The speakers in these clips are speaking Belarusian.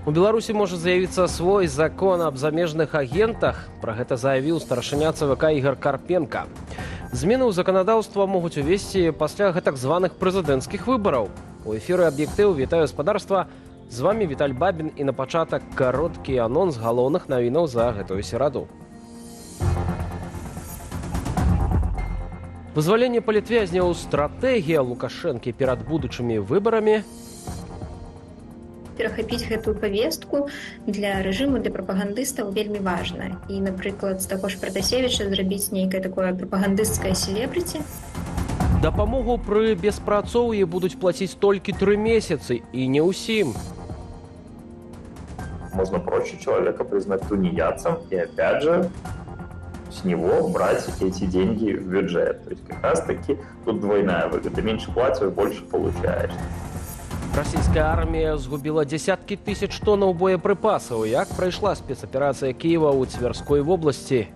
У Беларусі можа з'явіцца свой закон аб замежных агентах. Пра гэта заявіў старшыня ЦВК Ігор Карпенка. Змены ў заканадаўства могуць увесці пасля гэтак званых прэзідэнцкіх выбараў. У эфіры «Аб'ектыў» вітаю гаспадарства. З вами Віталь Бабін і на пачатак кароткі анонс галоўных навінаў за гэтую сераду. Вызваленне палітвязняў – стратэгія Лукашэнкі перад будучымі выбарамі. Перахапіць гэтую павестку для рэжыму, для прапагандыстаў вельмі важна. І, напрыклад, з таго ж Пратасевіча зрабіць нейкае такое прапагандысцкае селебрыці. Дапамогу пры беспрацоўі будуць плаціць толькі 3 месяцы, і не ўсім. Можно проще человека признать тунеядцем и, опять же, с него брать эти деньги в бюджет. То есть как раз-таки тут двойная выгода. Меньше платишь, больше получаешь. Расійская армія згубіла десяткі тысяч тоннаў боеприпасаў. Як прайшла спецоперацыя Киева ў Цверской вобласці?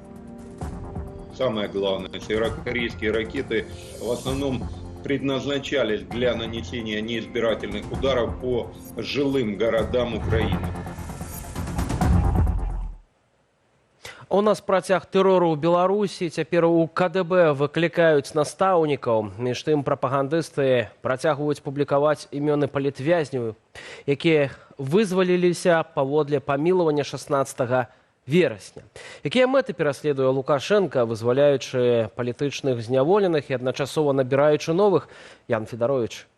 Самое главное, северокорейские ракеты в основном предназначались для нанесения неизбирательных ударов по жилым городам Украины. У нас працяг тэрору ў Беларусі. Цяпер у КДБ выклікаюць настаўнікаў. Між тым прапагандысты працягваюць публікаваць імёны палітвязняў, якія вызваліліся паводле памілавання 16 верасня. Якія мэты пераследуе Лукашенка, вызваляючы палітычных зняволеных і адначасова набіраючы новых? Ян Федарович.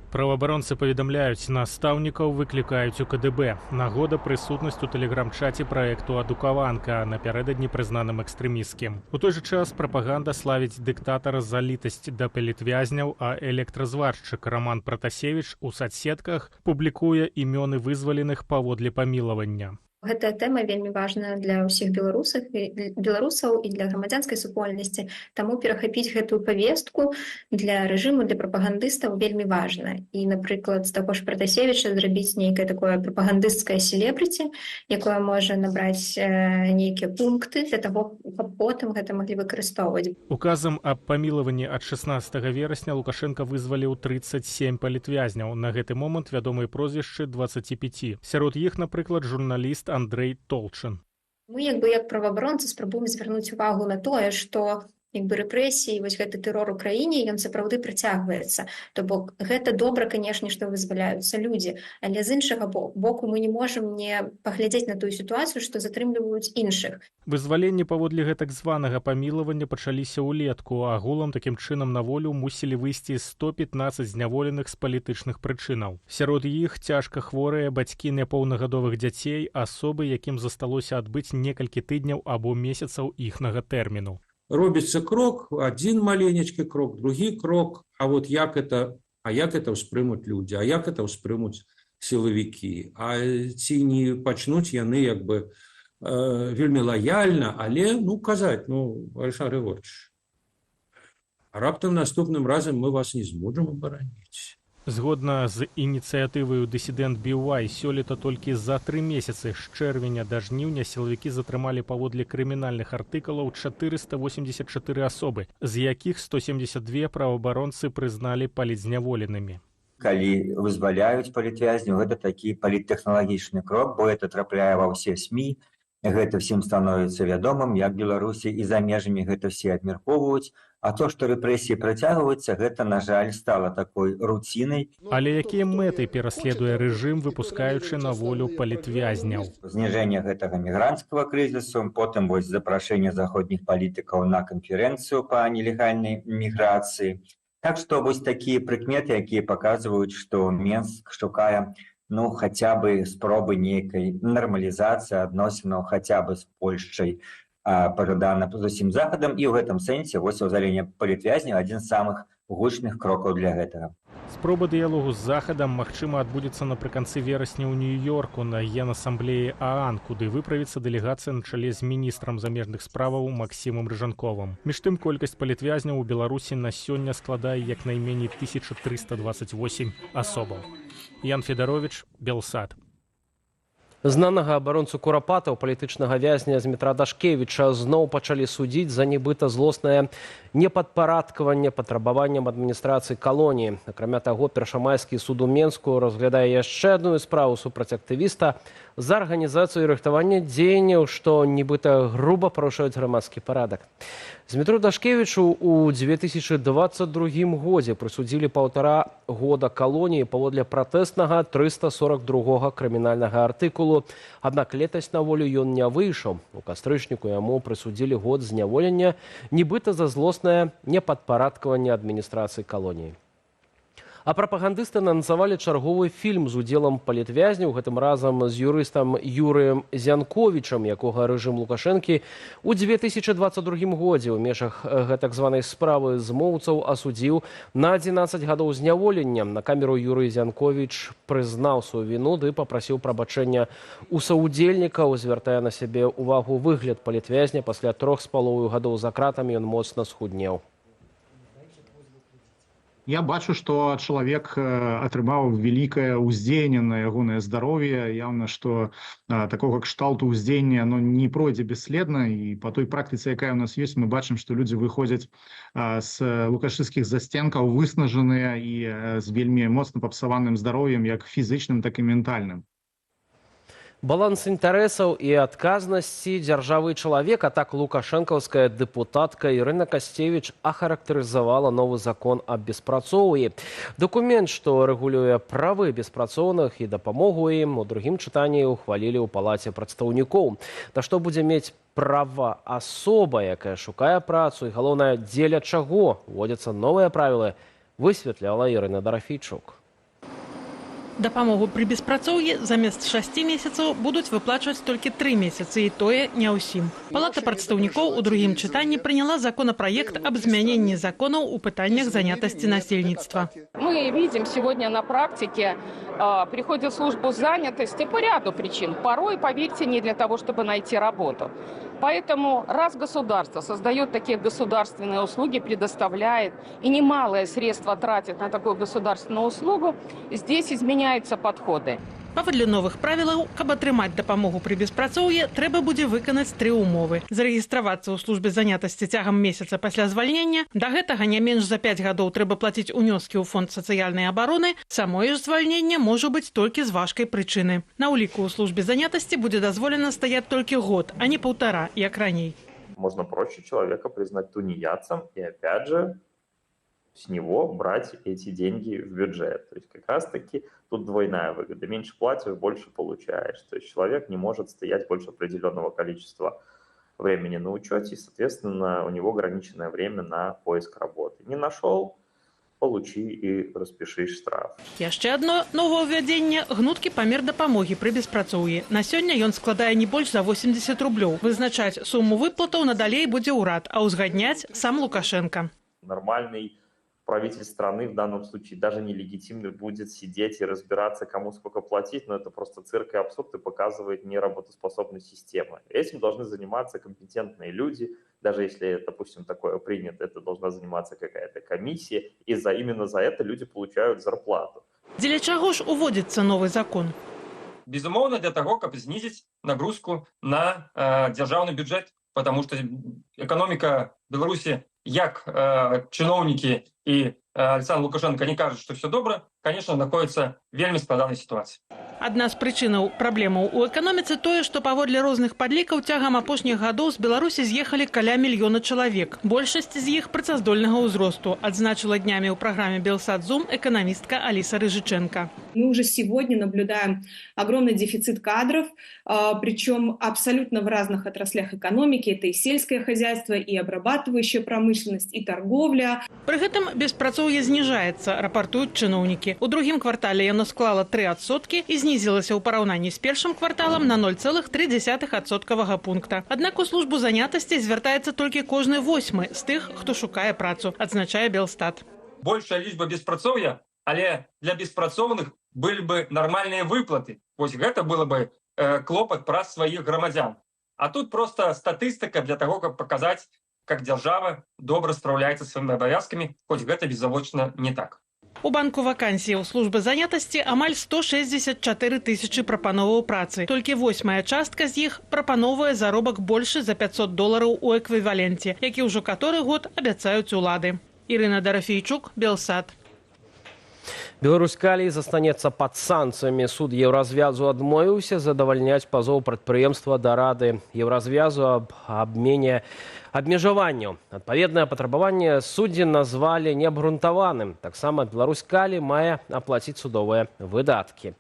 Праваабаронцы паведамляюць, настаўнікаў выклікаюць у КДБ. Нагода прысутнасць у тэлеграм-чаце праекту «Адукаванка», напярэдадні прызнаным экстрэмісцкім. У той жа час прапаганда славіць дыктатара за літасць да палітвязняў, а электразваршчык Роман Пратасевіч у сацсетках публікуе імёны вызваленых паводле памілавання. Гэтая тэма вельмі важная для ўсіх беларусаў і для грамадзянскай супольнасці. Таму перахапіць гэтую павестку для рэжыму, для прапагандыстаў вельмі важна. І, напрыклад, з таго ж Пратасевіча зрабіць нейкае такое прапагандысцкае селебрыці, якое можа набраць нейкія пункты для таго, каб потым гэта маглі выкарыстоўваць. Указам аб памілаванні ад 16 верасня Лукашенка вызваліў 37 палітвязняў. На гэты момант вядомыя прозвішчы 25. Сярод іх, напрыклад, журналіст Андрей Толчин. Мы, як праваабаронцы, спрабуем звярнуць увагу на тое, што рэпрэсіі, вось гэты тэрор у краіне, ён сапраўды працягваецца. То бок гэта добра, канешне, што вызваляюцца людзі, але з іншага боку мы не можам не паглядзець на тую сітуацыю, што затрымліваюць іншых. Вызваленні паводле гэтак званага памілавання пачаліся ўлетку, а агулам такім чынам на волю мусілі выйсці 115 зняволеных з палітычных прычынаў. Сярод іх цяжка хворыя, бацькі няпоўнагадовых дзяцей, асобы, якім засталося адбыць некалькі тыдняў або месяцаў іхнага тэрміну. Робіцца крок, один маленечкі крок, другі крок, а вот як это ўспрымуць людзі, а як это ўспрымуць сілавікі, а ці не пачнуць яны вельмі лаяльна, але, казаць, Александр Григорьевич, раптам наступным разам мы вас не зможам абараніць. Згодна з ініцыятываю «Дысідэнт BY», сёлета толькі за 3 месяцы з чэрвеня да жніўня сілавікі затрымалі паводле крымінальных артыкулаў 484 асобы, з якіх 172 праваабаронцы прызналі палітзняволенымі. Калі вызваляюць палітвязняў, гэта такі паліттэхналагічны крок, бо это трапляе ва ўсе СМІ, гэта всім становіцца вядомым, як Беларусі і за межамі гэта все абмяркоўваюць, а то, што рэпрэсіі працягваюцца, гэта, на жаль, стала такой руцінай. Але якія мэты пераследуе рэжым, выпускаючы на волю палітвязняў? Зніжэнне гэтага мігранцкага крызісу, потым запрашэнне заходніх палітыкаў на канферэнцыю па нелегальнай міграцыі. Так што такія прыкметы, якія паказваюць, што Менск шукае хаця бы спробы нейкай нармалізацыі адносінаў хаця бы з Польшчай, пажадана з усім захадам, і ў гэтым сэнсе вызваленне палітвязняў адзін з самых гучных крокаў для гэтага. Спроба дыялогу з захадам, магчыма, адбудзецца напрыканцы верасня ў Нью-Йорку на Генасамблеі ААН, куды выправіцца дэлегацыя на чале з міністрам замежных справаў Максімам Рыжанковым. Між тым, колькасць палітвязняў у Беларусі на сёння складае як найменей 1328 асобаў. Ян Федарович, Белсад. Знанага абаронцу курапатаў, палітычнага вязня Змітра Дашкевіча зноў пачалі судзіць за нібыта злоснае непадпарадкаванне патрабаванням адміністрацыі калоніі. Акрамя таго, першамайскі суд у Менску разглядае яшчэ адну справу супраць актывіста за арганізацыю і рыхтаванне дзеянняў, што нібыта груба парушаюць грамадскі парадак. Змітру Дашкевічу ў 2022 годзе прысудзілі 1,5 года калоніі паводле пратэснага 342 крымінальнага артыкулу. Аднак летась на волю ён не выйшаў. У кастрычніку яму прысудзілі год зняволення нібыта за злоснае непадпарадкаванне адміністрацыі калоніі. А прапагандысты анансавалі чарговы фільм з удзелам палітвязняў, гэтым разам з юрыстам Юрыем Зянковічам, якога рэжым Лукашэнкі ў 2022 годзе ў межах гэтак званай справы змоўцаў асудзіў на 11 гадоў зняволення. На камеру Юрый Зянковіч прызнаў сваю віну ды папрасіў прабачэння у саўдзельнікаў, звяртае на сябе ўвагу выгляд палітвязня. Пасля 3,5 гадоў за кратамі ён моцна схуднеў. Я бачу, што чалавек атрымаў вялікае ўздзеянне на ягонае здароўе. Яўна, што такога кшталту ўздзеяння не пройдзе бесследна. І па той практыцы, якая ў нас ёсць, мы бачым, што людзі выходзяць з лукашысцкіх засценкаў выснажаныя і з вельмі моцна папсаваным здароўем, як фізычным, так і ментальным. Баланс інтарэсаў і адказнасці дзяржавы і чалавека, так лукашэнкаўская дэпутатка Ірына Касцевіч ахарактарызавала новы закон аб беспрацоўі. Дакумент, што рэгулюе правы беспрацоўных і дапамогу ім, у другім чытанні ухвалілі ў палаце прадстаўнікоў. Да што будзе мець права асоба, якая шукае працу, і галоўнае, дзеля чаго вводзяцца новыя правілы, высветляла Ірына Дарафійчук. Дапамогу пры беспрацоўі замест 6 месяцаў будуць выплачваць толькі 3 месяцы, і тое не ўсім. Палата прадстаўнікоў у другім чытанні прыняла законапраект аб змяненні законаў у пытаннях занятасці насельніцтва. Мы видим сегодня на практике, приходят в службу занятости по ряду причин. Порой, поверьте, не для того, чтобы найти работу. Поэтому раз государство создает такие государственные услуги, предоставляет и немалые средства тратит на такую государственную услугу, здесь изменяются подходы. Паводле новых правілаў, каб атрымаць дапамогу пры беспрацоўі, трэба будзе выканаць 3 умовы. Зарэгістравацца ў службе занятасці цягам месяца пасля звальнення, да гэтага не менш за 5 гадоў трэба плаціць унёскі ў фонд сацыяльнай абароны, самое ж звальненне можа быць толькі з важкай прычыны. На ўліку ў службе занятасці будзе дазволена стаяць толькі год, а не 1,5, як раней. Можно проще человека признать тунеядцем и опять же с него брать эти деньги в бюджет. То есть как раз-таки тут двойная выгода. Меньше платишь, больше получаешь. То есть человек не может стоять больше определенного количества времени на учете, и, соответственно, у него ограниченное время на поиск работы. Не нашел, получи и распишись штраф. Яшчэ одно новаўвядзенне – гнуткі памер дапамогі пры беспрацоўі. На сёння ён складае не больш за 80 рублёў. Вызначаць суму выплатаў надалей будзе ўрад, а ўзгадняць сам Лукашенко. Нормальный правитель страны в данном случае даже нелегитимно будет сидеть и разбираться, кому сколько платить, но это просто цирк и абсурд и показывает неработоспособность системы. Этим должны заниматься компетентные люди, даже если, допустим, такое принято, это должна заниматься какая-то комиссия, и именно за это люди получают зарплату. Дзеля чаго ж уводзіцца новы закон? Безумоўна, для того, каб знизить нагрузку на дзяржаўны бюджет, потому что экономика Беларуси, як чиновники и Александр Лукашенко не кажут, что все добро, конечно, находится в вельмі складанай ситуации. Адна з прычынаў праблемаў у эканоміцы тое, што паводле розных падлікаў цягам апошніх гадоў з Беларусі з'ехалі каля 1 мільёна чалавек. Большасць з іх працаздольнага ўзросту, адзначыла днямі ў праграме «Белсат-Зум» экономистка Алиса Рыжиченко. Мы уже сегодня наблюдаем огромный дефицит кадров, причем абсолютно в разных отраслях экономики. Это и сельское хозяйство, и обрабатывающая промышленность, и торговля. Пры гэтым беспрацоўе зніжаецца, рапартуюць чыноўнікі. У другім квартале яно склала 3% і знізілася ў параўнанні з першым кварталам на 0,3% пункта. Аднак у службу занятасці звяртаецца толькі кожны 8 з тых, хто шукае працу, адзначае Белстат. Большая лічба беспрацоўя, але для беспрацоўных былі бы нармальныя выплаты. Вось гэта было бы клопат праз сваіх грамадзян. А тут просто статыстыка для того, каб паказаць, как дзяржава добра спраўляецца сваімі абавязкамі, хоць гэта беззавочна не так. У банку вакансій у службы занятасці амаль 164 тысячы прапановаў працы. Толькі 8-я частка з іх прапановвае заробак больше за $500 у эквіваленце, які ўжо каторы год абяцаюць улады. Ірына Дарафейчук, Белсат. Беларусь-Калій застанецца пад санкцыямі. Суд Еўразвязу адмовіўся задавальняць пазоў прадпрыемства да Рады Еўразвязу аб абмене абмежаванняў. Адпаведнае патрабаванне суддзі назвалі неабгрунтаваным. Таксама Беларусь-Калій мае аплаціць судовыя выдаткі.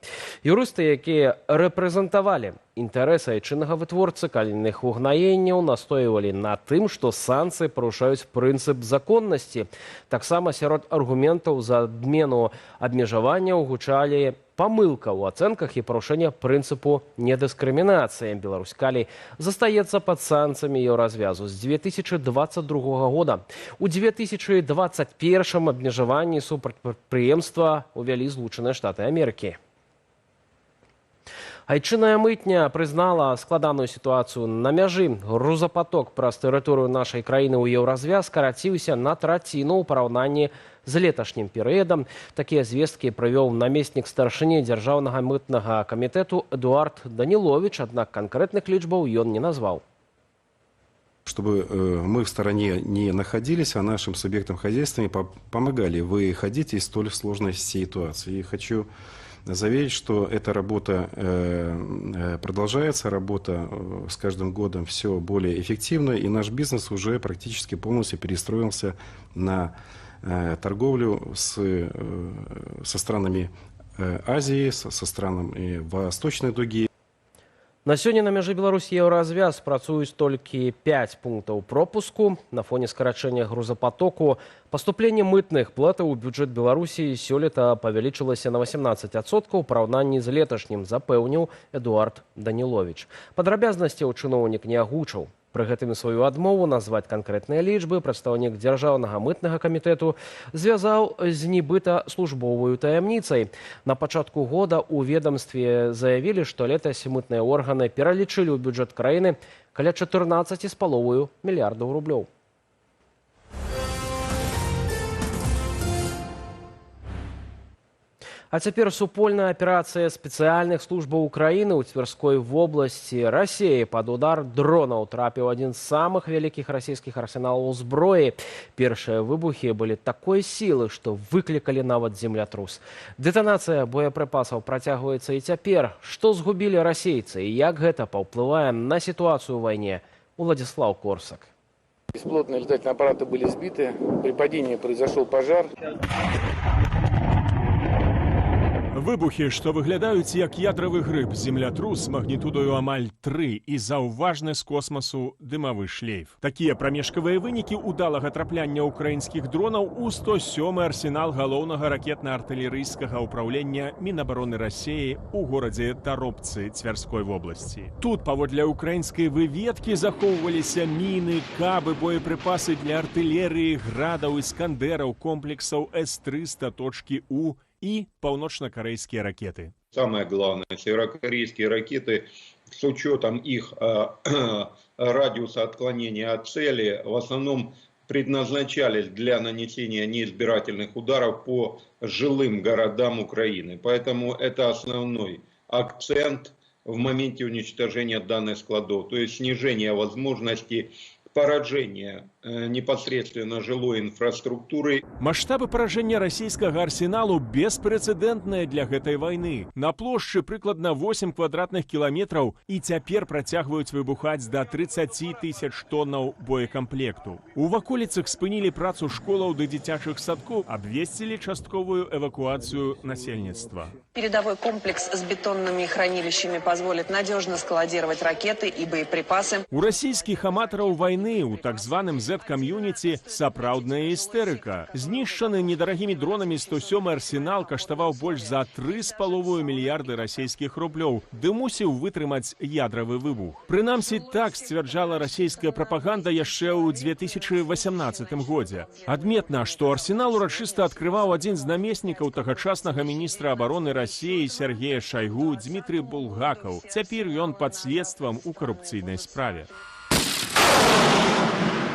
Юрысты, якія рэпрэзентавалі інтарэсы айчыннага вытворцы калійных угнаенняў, настойвалі на тым, што санкцыі парушаюць прынцып законнасці. Таксама сярод аргументаў за адмену абмежаванняў гучалі памылка ў ацэнках і парушэнне прынцыпу недыскрымінацыі. Беларусь-Калій застаецца пад санкцыямі Еўразвязу з 2022 года. У 2021 абмежаванні супраць прадпрыемства увялі Злучаныя Штаты Амерыкі. Айчынная мытня прызнала складаную сітуацыю на мяжы. Грузапаток праз тэрыторыю нашай краіны ў Еўразвяз скараціўся на траціну ў параўнанні з леташнім перыядам. Такія звесткі прывёў намеснік старшыні дзяржаўнага мытнага камітэту Эдуард Даніловіч, аднак канкрэтных лічбаў ён не назваў. Чтобы мы в стороне не находились, а нашим субъектам хозяйствами помогали выходить из столь сложной ситуации. И хочу заверить, что эта работа продолжается, работа с каждым годом все более эффективна, и наш бизнес уже практически полностью перестроился на торговлю со странами Азии, со странами Восточной дуги. На сёння на мяжы Беларусі Еўразвяз працуюць толькі 5 пунктаў пропуску. На фоне скарачэння грузапатоку паступленне мытных платаў у бюджэт Беларусі сёлета павялічылася на 18% у параўнанні з леташнім, запэўніў Эдуард Даніловіч. Падрабязнасцяў чыноўнік не агучыў. Пры гэтым сваю адмову назваць канкрэтныя лічбы прадстаўнік дзяржаўнага мытнага камітэту звязаў з нібыта службовую таямніцай. На пачатку года ў ведамстве заявілі, што летась мытныя органы пералічылі ў бюджэт краіны каля 14,5 мільярдаў рублёў. А цяпер супольная аперацыя спецыяльных службаў Украіны ў Цверской вобласці Расіі пад удар дронаў трапіў адзін з самых вялікіх расійскіх арсеналаў зброі. Першыя выбухі былі такой сілы, што выклікалі нават землятрус. Дэтанацыя боепрыпасаў працягваецца і цяпер. Што згубілі расейцы і як гэта паўплывае на сітуацыю ў вайне? Уладзіслаў Корсак. Беспилотные летательные аппараты были сбиты. При падении произошел пожар. Выбухі, што выглядаюць як ядравы грыб, землятрус магнітудою амаль 3 і заўважны з космасу дымавы шлейф. Такія прамежкавыя вынікі ўдалага трапляння ўкраінскіх дронаў у 107-й арсенал галоўнага ракетна-артылерыйскага ўпраўлення Мінабароны Расіі ў горадзе Таропцы Цвярской вобласці. Тут паводле ўкраінскай выведкі захоўваліся міны, кабы, боепрыпасы для артылерыі, градаў, іскандераў, комплексаў С-300, точкі У и паўночно-корейские ракеты. Самое главное, северокорейские ракеты с учетом их радиуса отклонения от цели в основном предназначались для нанесения неизбирательных ударов по жилым городам Украины. Поэтому это основной акцент в моменте уничтожения данных складов, то есть снижение возможности поражения непосредственно жилой инфраструктуры. Масштабы поражения российского арсеналу беспрецедентные для гэтай войны. На площади прыкладна 8 квадратных километров и цяпер працягваюць выбухаць до 30 тысяч тоннаў боекомплекту. У ваколіцах спынілі працу школаў ды дзіцячых садкоў, абвесцілі частковую эвакуацию насельніцтва. Передовой комплекс с бетонными хранилищами позволит надежно складировать ракеты и боеприпасы. У российских аматоров войны, у так званым Z-комьюнити, сапраўдная истерика. Знішчаны недорогими дронами 107-й арсенал каштаваў больш за 3,5 мільярды расійскіх рублёў, ды мусіў вытрымаць ядравы выбух. Прынамсі, так сцвярджала расійская прапаганда яшчэ ў 2018 годзе. Адметна, што арсенал урачыста адкрываў адзін з намеснікаў тагачаснага міністра абароны Расіі Сергея Шайгу Дмітрый Булгакаў. Цяпер ён пад следствам у карупцыйнай справе.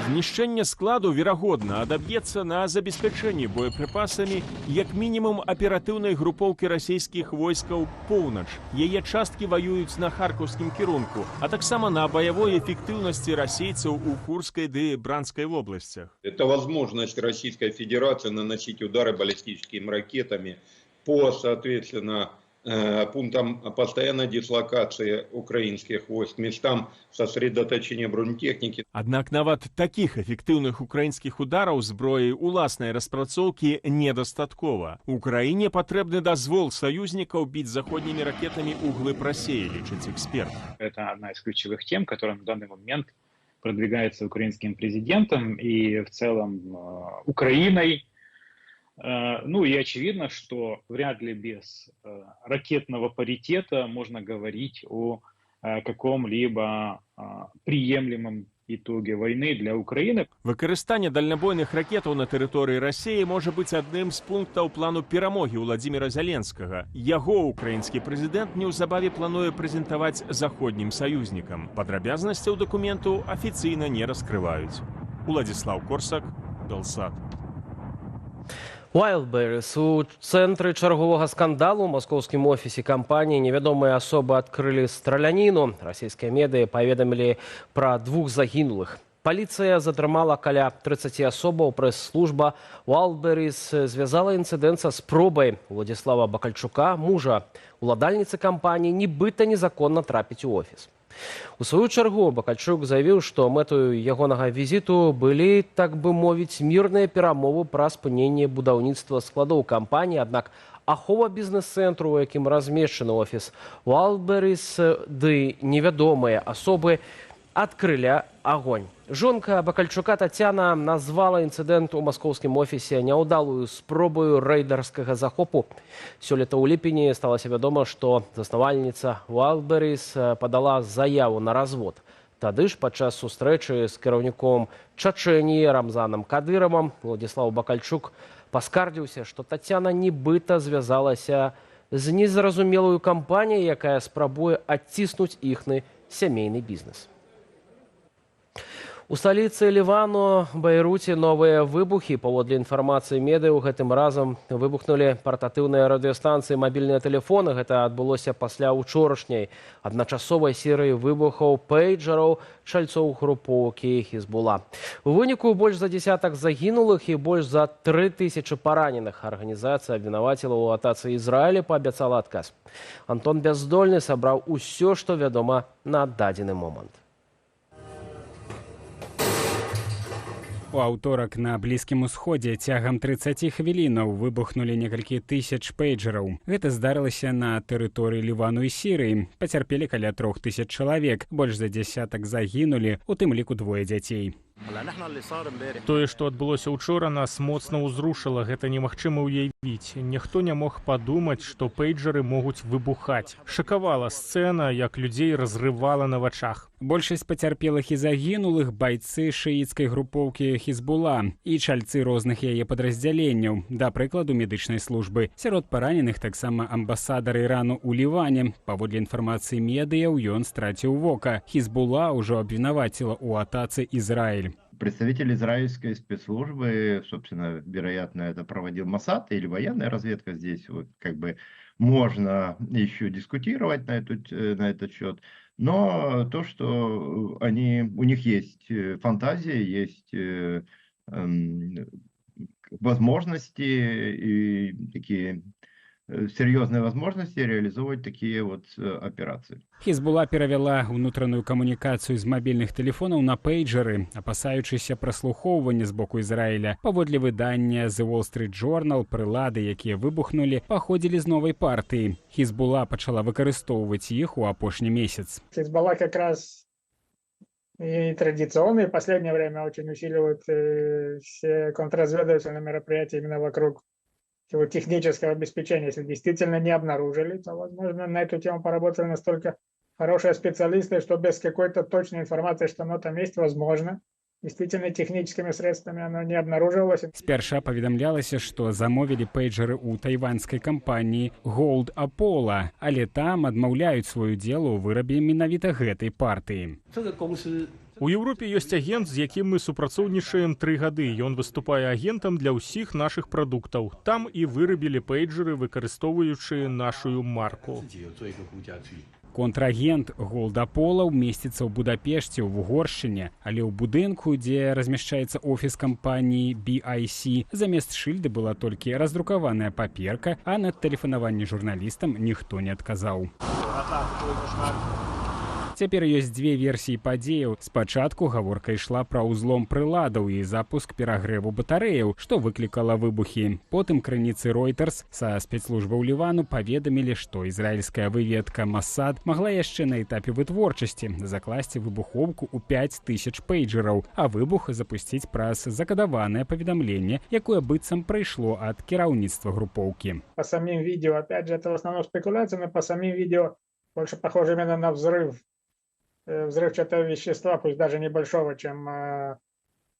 Знішчэнне складу, верагодна, адаб'ецца на забеспячэнні боепрыпасамі як мінімум аператыўнай групоўкі расійскіх войскаў «Поўнач». Яе часткі ваююць на харкаўскім кірунку, а таксама на баявой эфектыўнасці расейцаў у Курскай ды Бранскай вобласцях. Это возможность Российской Федерации наносить удары баллистическими ракетами по, соответственно, пунктам постоянной дислокации украинских войск, местам сосредоточения бронетехники. Аднак нават такіх эфектыўных украінскіх удараў зброі уласнай распрацоўкі недастаткова. Украіне патрэбны дазвол саюзнікаў біць заходнімі ракетамі ў глыб России, лічыць эксперт. Это одна из ключевых тем, которая на данный момент продвигается украинским президентом и в целом Украиной. Ну и очевидно, что вряд ли без ракетного паритета можно говорить о каком-либо приемлемом итоге войны для Украины. Выкарыстанне дальнабойных ракетаў на тэрыторыі Расіі можа быць адным з пунктаў плану перамогі Владзіміра Зеленскага. Яго украінскі прэзідэнт неўзабаве плануе прэзентаваць заходнім саюзнікам. Падрабязнасцяў дакументу афіцыйна не раскрываюць. Уладзіслаў Корсак, Белсат. Wildberries. У цэнтры чарговага скандалу ў маскоўскім офісе кампаніі невядомыя асобы адкрылі страляніну. Расійскія медыі паведамілі пра 2 загінулых. Паліцыя затрымала каля 30 асобаў. Прэс-служба Wildberries звязала інцыдэнт са спробай Владзіслава Бакальчука, мужа уладальніцы кампаніі, нібыта незаконна трапіць у офіс. У сваю чаргу Бакальчук заявіў, што мэтаю ягонага візіту былі, так бы мовіць, мірныя перамовы пра спыненне будаўніцтва складоў кампаніі, аднак ахова бізнес-цэнтру, у якім размешчаны офіс Wildberries, ды невядомыя асобы адкрылі агонь. Жонка Бакальчука Тацяна назвала інцыдэнт у маскоўскім офісе няўдалую спробаю рэйдарскага захопу. Сёлета ў ліпені сталася вядома, што заснавальніца Wildberries падала заяву на развод. Тады ж падчас сустрэчы з кіраўніком Чачэніі Рамзанам Кадыровым Владзіслаў Бакальчук паскардзіўся, што Тацяна нібыта звязалася з незразумелую кампаніяй, якая спрабуе адціснуць іхны сямейны бізнес. У сталіцы Лівану, Бейруце, новыя выбухі. Паводле інфармацыі медыяў, гэтым разам выбухнулі партатыўныя радыёстанцыі, мабільныя тэлефоны. Гэта адбылося пасля учорашняй адначасовай серыі выбухаў пейджераў чальцоў групоўкі Хізбула. У выніку больш за дзесятак загінулых і больш за 3000 параненых. Арганізацыя абвінаваціла ў атацы Ізраіля, паабяцала адказ. Антон Бяздольны сабраў усё, што вядома на дадзены момант. У аўторак на Блізкім усходзе цягам 30 хвілінаў выбухнулі некалькі тысяч пейджераў. Гэта здарылася на тэрыторыі Лівану і Сірыі. Пацярпелі каля 3000 чалавек, больш за дзесятак загінулі, у тым ліку 2 дзяцей. Тое, што адбылося ўчора, нас моцна ўзрушыла. Гэта немагчыма ўявіць. Ніхто не мог падумаць, што пейджеры могуць выбухаць. Шакавала сцэна, як людзей разрывала на вачах. Большасць пацярпелых і загінулых байцы шыіцкай групоўкі Хізбула і чальцы розных яе падраздзяленняў, да прыкладу медычнай службы. Сярод параненых таксама амбасадар Ірану ў Ліване. Паводле інфармацыі медыяў, ён страціў вока. Хізбула ўжо абвінаваціла ў атацы Ізраіль. Представитель израильской спецслужбы, собственно, вероятно, это проводил Моссад или военная разведка. Здесь вот как бы можно еще дискутировать на этот счет. Но то, что у них есть фантазия, есть возможности и такие серьезные возможности реализовывать такие вот операции. Хізбула перавяла ўнутраную камунікацыю з мабільных тэлефонаў на пейджеры, апасаючыся праслухоўвання з боку Ізраіля. Паводле выдання The Wall Street Journal, прылады, якія выбухнулі, паходзілі з новай партыі. Хізбула пачала выкарыстоўваць іх у апошні месяц. Хизбалла как раз и традиционно, и в последнее время очень усиливают все контрразведывательные мероприятия именно вокруг технического обеспечения. Если действительно не обнаружили, то, возможно, на эту тему поработали настолько хорошие специалисты, что без какой-то точной информации, что оно там есть, возможно, действительно техническими средствами оно не обнаруживалось. Спярша паведамлялася, што замовілі пейджеры ў тайваньскай кампаніі Gold Apollo, але там адмаўляюць свой удзел у вырабе менавіта гэтай партыі. У Еўропе ёсць агент, з якім мы супрацоўнічаем 3 гады. Ён выступае агентам для ўсіх нашых прадуктаў. Там і вырабілі пейджеры, выкарыстоўваючы нашу марку. Контрагент Голдаполаў месціцца ў Будапешце, ў Угоршчыне, але ў будынку, дзе размяшчаецца офіс кампаніі BIC, замест шыльды была толькі раздрукаваная паперка, а на тэлефанаванне журналістам ніхто не адказаў. Цяпер ёсць 2 версіі падзеяў. Спачатку гаворка ішла пра ўзлом прыладаў і запуск перагрэву батарэяў, што выклікала выбухі. Потым крыніцы Reuters са спецслужбаў Лівану паведамілі, што ізраільская выведка Масад магла яшчэ на этапе вытворчасці закласці выбухоўку ў 5000 пейджераў, а выбух запусціць праз закадаванае паведамленне, якое быццам прыйшло ад кіраўніцтва групоўкі. По самим видео, опять же, это в основном спекуляция, но по самим видео больше похоже именно на взрывчатого вещества, пусть даже небольшого, чем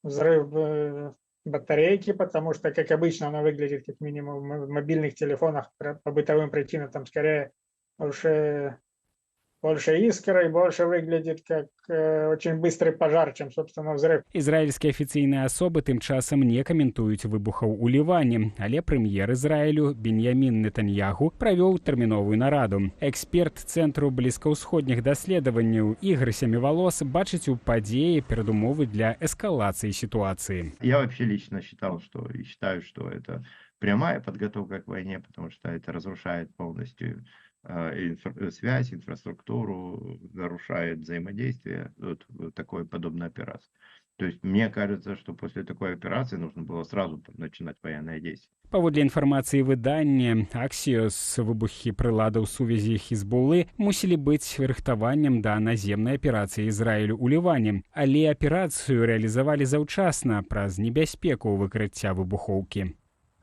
взрыв батарейки, потому что, как обычно, оно выглядит как минимум в мобильных телефонах по бытовым причинам, там скорее больше искр и больше выглядит как очень быстрый пожар, чем, собственно, взрыв. Ізраільскія афіцыйныя асобы тым часам не каментуюць выбухаў у Ліване, але прэм'ер Ізраілю Беньямін Нетаньяху правёў тэрміновую нараду. Эксперт Цэнтру блізкаўсходніх даследаванняў Ігор Сямівалос бачыць у падзеі перадумовы для эскалацыі ситуации. Я вообще лично считаю, что это прямая подготовка к войне, потому что это разрушает полностью связь, инфраструктуру, нарушает взаимодействие, вот такой подобной операции. То есть мне кажется, что после такой операции нужно было сразу начинать военное действие. Паводле інфармацыі выдання, Axios выбухі прыладаў сувязі Хізбуллы мусілі быць рыхтаваннем да наземнай аперацыі Ізраілю ў Ліване, але аперацыю рэалізавалі заўчасна праз небяспеку выкрыцця выбухоўкі.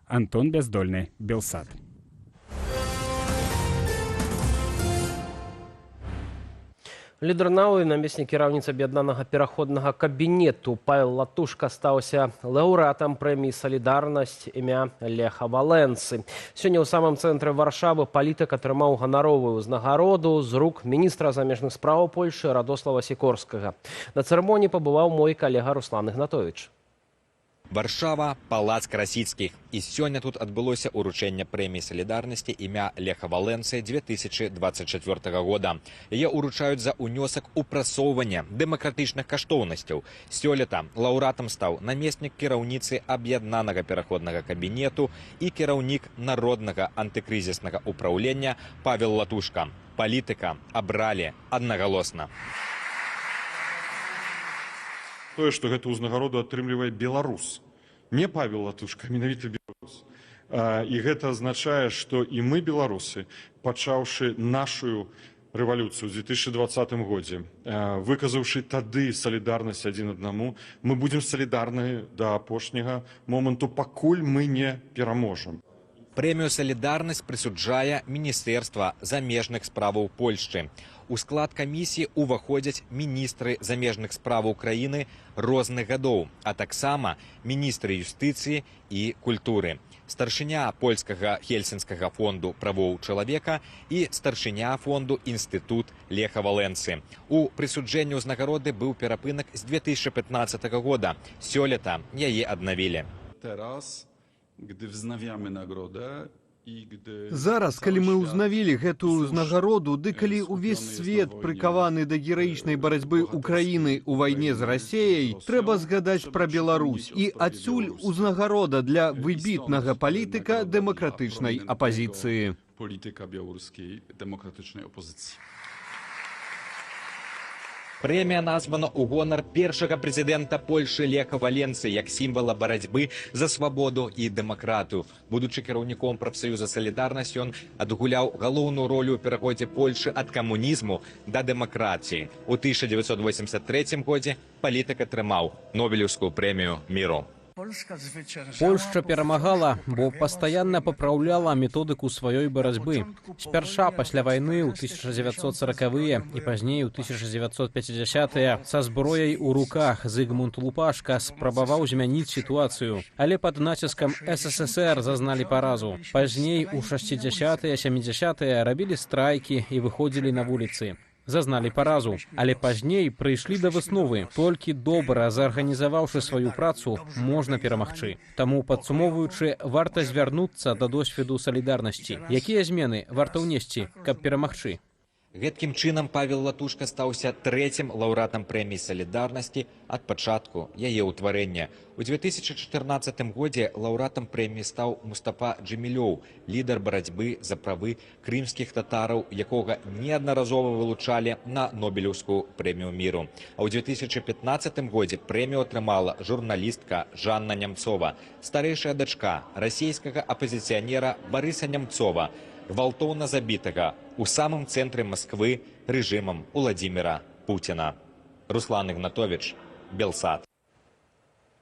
Антон Бяздольны, Белсат. Лідар НАУ і намеснік кіраўніцы аб'яднанага пераходнага кабінету Павел Латушка стаўся лаўрэатам прэміі «Салідарнасць» імя Леха Валенцы. Сёння ў самым цэнтры Варшавы палітык атрымаў ганаровую ўзнагароду з рук міністра замежных спраў Польшы Радослава Сікорскага. На цырымоніі пабываў мой калега Руслан Ігнатовіч. Варшава, палац Красіцкіх. І сёння тут адбылося ўручэнне прэміі «Салідарнасці» імя Леха Валенцы 2024 года. Яе ўручаюць за ўнёсак у прасоўванне дэмакратычных каштоўнасцяў. Сёлета лаўрэатам стаў намеснік кіраўніцы аб'яднанага пераходнага кабінету і кіраўнік народнага антыкрызіснага ўпраўлення Павел Латушка. Палітыка абралі аднагалосна. Тое, што гэту ўзнагароду атрымлівае беларус, не Павел Латушка, менавіта беларус. І гэта азначае, што і мы, беларусы, пачаўшы нашу рэвалюцыю ў 2020 годзе, выказаўшы тады салідарнасць адзін аднаму, мы будзем салідарныя да апошняга моманту, пакуль мы не пераможам. Прэмію «Салідарнасць» прысуджае Міністэрства замежных справаў Польшчы. У склад камісіі ўваходзяць міністры замежных справаў краіны розных гадоў, а таксама міністры юстыцыі і культуры, старшыня польскага Хельсінскага фонду правоў чалавека і старшыня фонду Інстытут Леха Валенцы. У прысуджэнні ўзнагароды быў перапынак з 2015 года. Сёлета яе аднавілі. Зараз, калі мы ўзнавілі гэтую ўзнагароду, ды калі ўвесь свет прыкаваны да гераічнай барацьбы Украіны ў вайне з Расеяй, трэба згадаць пра Беларусь. І адсюль узнагарода для выбітнага палітыка дэмакратычнай апазіцыі. Прэмія названа ў гонар першага прэзідэнта Польшы Леха Валенцы як сімвала барацьбы за свабоду і дэмакратыю. Будучы кіраўніком прафсаюза «Салідарнасць», ён адгуляў галоўную ролю ў пераходзе Польшы ад камунізму да дэмакратыі. У 1983 годзе палітык атрымаў Нобелеўскую прэмію міру. Польшча перамагала, бо пастаянна папраўляла методыку сваёй барацьбы. Спярша пасля вайны ў 1940-е і пазней у 1950-е са зброяй у руках Зыгмунд Лупашка спрабаваў змяніць сітуацыю. Але пад націскам СССР зазналі паразу. Пазней у 60-е, 70-е рабілі страйкі і выходзілі на вуліцы. зазналі паразу, але пазней прыйшлі да высновы. Толькі добра заарганізаваўшы сваю працу, можна перамагчы. Таму, падсумоўваючы, варта звярнуцца да досведу салідарнасці. Якія змены варта ўнесці, каб перамагчы? Гэткім чынам Павел Латушка стаўся трэцім лаўрэатам прэміі салідарнасці ад пачатку яе ўтварэння. У 2014 годзе лаўрэатам прэміі стаў Мустафа Джемілёў, лідар барацьбы за правы крымскіх татараў, якога неаднаразова вылучалі на Нобелеўскую прэмію міру. А ў 2015 годзе прэмію атрымала журналістка Жанна Нямцова, старэйшая дачка расійскага апазіцыянера Барыса Нямцова, гвалтоўна забітага у самым цэнтры Масквы рэжымам Уладзіміра Пуціна. Руслан Ігнатовіч, Белсат.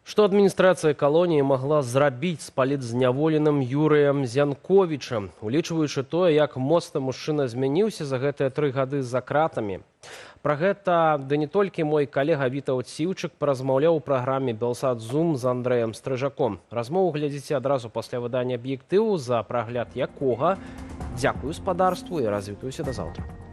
Што адміністрацыя калоніі магла зрабіць з палітзняволеным Юрыем Зянковічам, улічваючы тое, як моцна мужчына змяніўся за гэтыя 3 гады за кратамі. Пра гэта, да не толькі мой калега Вітаўт Сіўчык паразмаўляў у праграме «Белсат Зум» з Андрэем Стрыжаком. Размову глядзіце адразу пасля выдання аб'ектыву, за прагляд якога дзякую спадарству і развітуюся да заўтра.